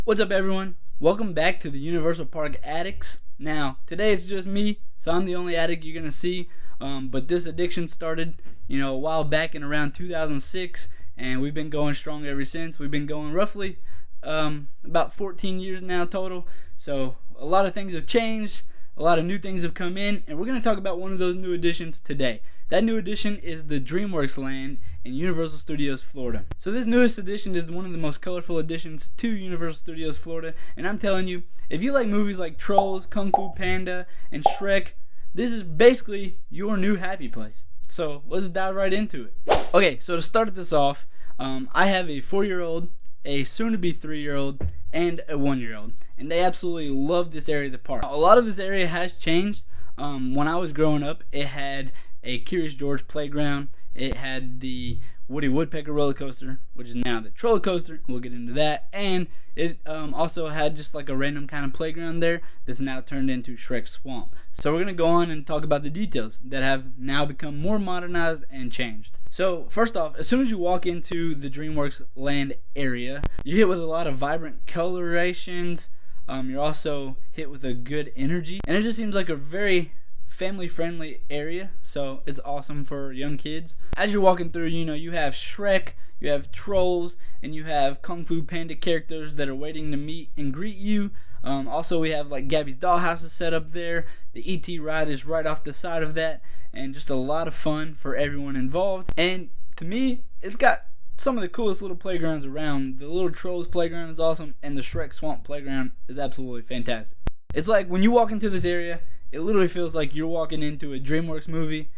What's up, everyone? Welcome back to the Universal Park Addicts. Now, today it's just me, so I'm the only addict you're gonna see. But this addiction started, a while back in around 2006, and we've been going strong ever since. We've been going roughly about 14 years now total. So a lot of things have changed, a lot of new things have come in, and we're gonna talk about one of those new additions today. That new addition is the DreamWorks Land in Universal Studios Florida. So this newest addition is one of the most colorful additions to Universal Studios Florida, and I'm telling you, if you like movies like Trolls, Kung Fu Panda, and Shrek, this is basically your new happy place. So let's dive right into it. Okay, so to start this off, I have a 4-year-old, a soon-to-be 3-year-old, and a 1-year-old, and they absolutely love this area of the park. A lot of this area has changed. When I was growing up, it had a Curious George playground. It had the Woody Woodpecker roller coaster, which is now the Troller coaster. We'll get into that. And it also had just like a random kind of playground there that's now turned into Shrek Swamp. So we're going to go on and talk about the details that have now become more modernized and changed. So first off, as soon as you walk into the DreamWorks Land area, you're hit with a lot of vibrant colorations. You're also hit with a good energy. And it just seems like a very family-friendly area, so it's awesome for young kids. As you're walking through, you have Shrek, you have Trolls, and you have Kung Fu Panda characters that are waiting to meet and greet you. Also, we have like Gabby's Dollhouse is set up there. The E.T. ride is right off the side of that, and just a lot of fun for everyone involved. And to me, it's got some of the coolest little playgrounds around. The little Trolls playground is awesome, and the Shrek Swamp playground is absolutely fantastic. It's like when you walk into this area, it literally feels like you're walking into a DreamWorks movie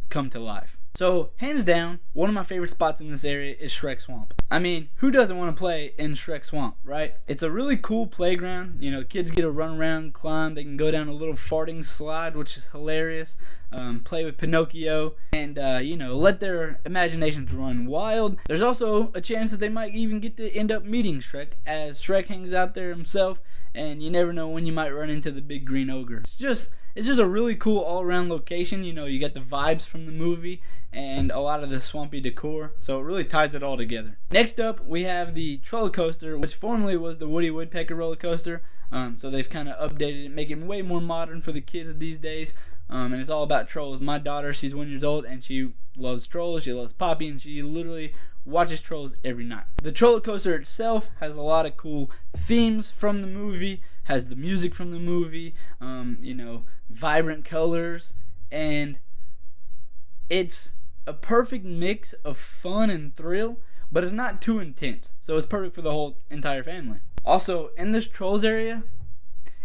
come to life. So, hands down, one of my favorite spots in this area is Shrek Swamp. I mean, who doesn't want to play in Shrek Swamp, right? It's a really cool playground. Kids get to run around, climb. They can go down a little farting slide, which is hilarious. Play with Pinocchio, and let their imaginations run wild. There's also a chance that they might even get to end up meeting Shrek, as Shrek hangs out there himself, and you never know when you might run into the big green ogre. It's just a really cool all-around location. You get the vibes from the movie and a lot of the swampy decor, so it really ties it all together. Next up, we have the Troller coaster, which formerly was the Woody Woodpecker roller coaster. So they've kind of updated it, making it way more modern for the kids these days. And it's all about Trolls. My daughter, she's 1 year old, and she loves Trolls. She loves Poppy, and she literally watches Trolls every night. The Troller coaster itself has a lot of cool themes from the movie, has the music from the movie, vibrant colors, and it's a perfect mix of fun and thrill, but it's not too intense, so it's perfect for the whole entire family. Also, in this Trolls area,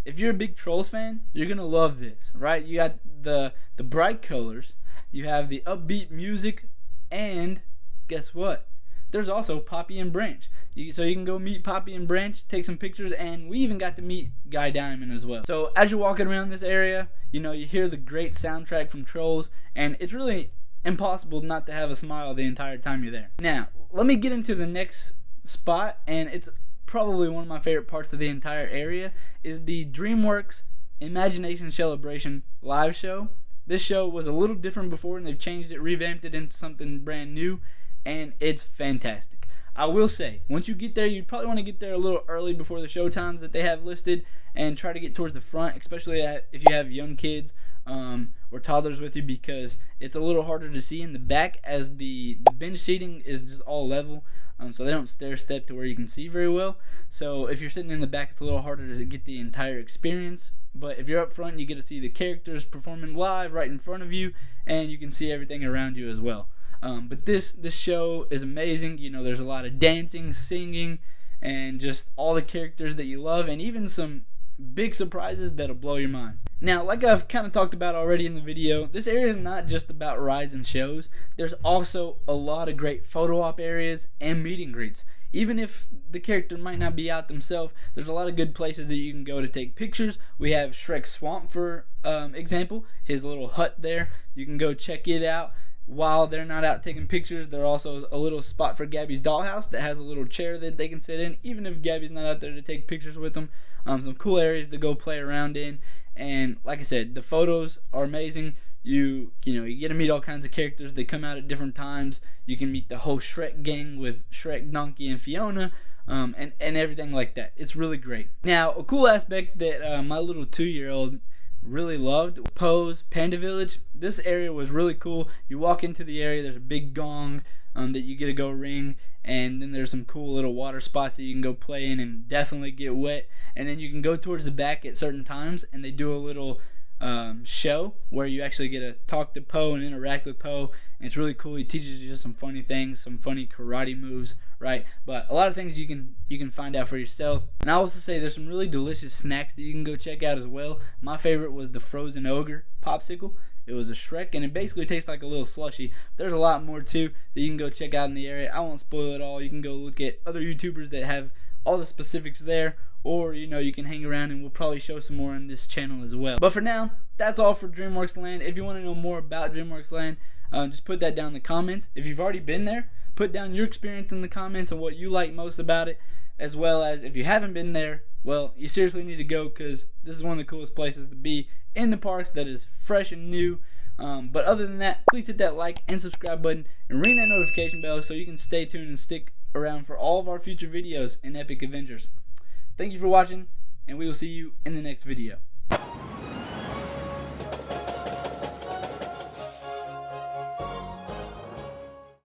if you're a big Trolls fan, you're gonna love this, right? You got the bright colors, you have the upbeat music, and guess what? There's also Poppy and Branch. So you can go meet Poppy and Branch, take some pictures, and we even got to meet Guy Diamond as well. So as you're walking around this area, you hear the great soundtrack from Trolls, and it's really impossible not to have a smile the entire time you're there. Now, let me get into the next spot, and it's probably one of my favorite parts of the entire area, is the DreamWorks Imagination Celebration live show. This show was a little different before, and they've changed it, revamped it into something brand new, and it's fantastic. I will say, once you get there, you probably want to get there a little early before the show times that they have listed, and try to get towards the front, especially if you have young kids or toddlers with you, because it's a little harder to see in the back, as the bench seating is just all level, so they don't stair step to where you can see very well. So if you're sitting in the back, it's a little harder to get the entire experience. But if you're up front, you get to see the characters performing live right in front of you, and you can see everything around you as well. But this show is amazing. There's a lot of dancing, singing, and just all the characters that you love, and even some big surprises that'll blow your mind. Now, like I've kind of talked about already in the video, this area is not just about rides and shows. There's also a lot of great photo op areas and meet and greets. Even if the character might not be out themselves, there's a lot of good places that you can go to take pictures. We have Shrek Swamp, for example, his little hut there. You can go check it out. While they're not out taking pictures, there's also a little spot for Gabby's Dollhouse that has a little chair that they can sit in, even if Gabby's not out there to take pictures with them. Some cool areas to go play around in, and like I said, the photos are amazing. You get to meet all kinds of characters. They come out at different times. You can meet the whole Shrek gang with Shrek, Donkey, and Fiona. and everything like that. It's really great. Now, a cool aspect that my little 2-year-old really loved, Poe's Panda Village. This area was really cool. You walk into the area, there's a big gong that you get to go ring, and then there's some cool little water spots that you can go play in and definitely get wet. And then you can go towards the back at certain times, and they do a little show where you actually get to talk to Poe and interact with Poe, and it's really cool. He teaches you some funny things, some funny karate moves, right? But a lot of things you can find out for yourself. And I also say there's some really delicious snacks that you can go check out as well. My favorite was the frozen ogre popsicle. It was a Shrek, and it basically tastes like a little slushy. There's a lot more too that you can go check out in the area. I won't spoil it all. You can go look at other YouTubers that have all the specifics there, or you can hang around and we'll probably show some more on this channel as well. But for now, that's all for DreamWorks Land. If you want to know more about DreamWorks Land, just put that down in the comments. If you've already been there, put down your experience in the comments and what you like most about it, as well as if you haven't been there, well, you seriously need to go, because this is one of the coolest places to be in the parks that is fresh and new. But other than that, please hit that like and subscribe button and ring that notification bell so you can stay tuned and stick around for all of our future videos and epic adventures. Thank you for watching, and we will see you in the next video.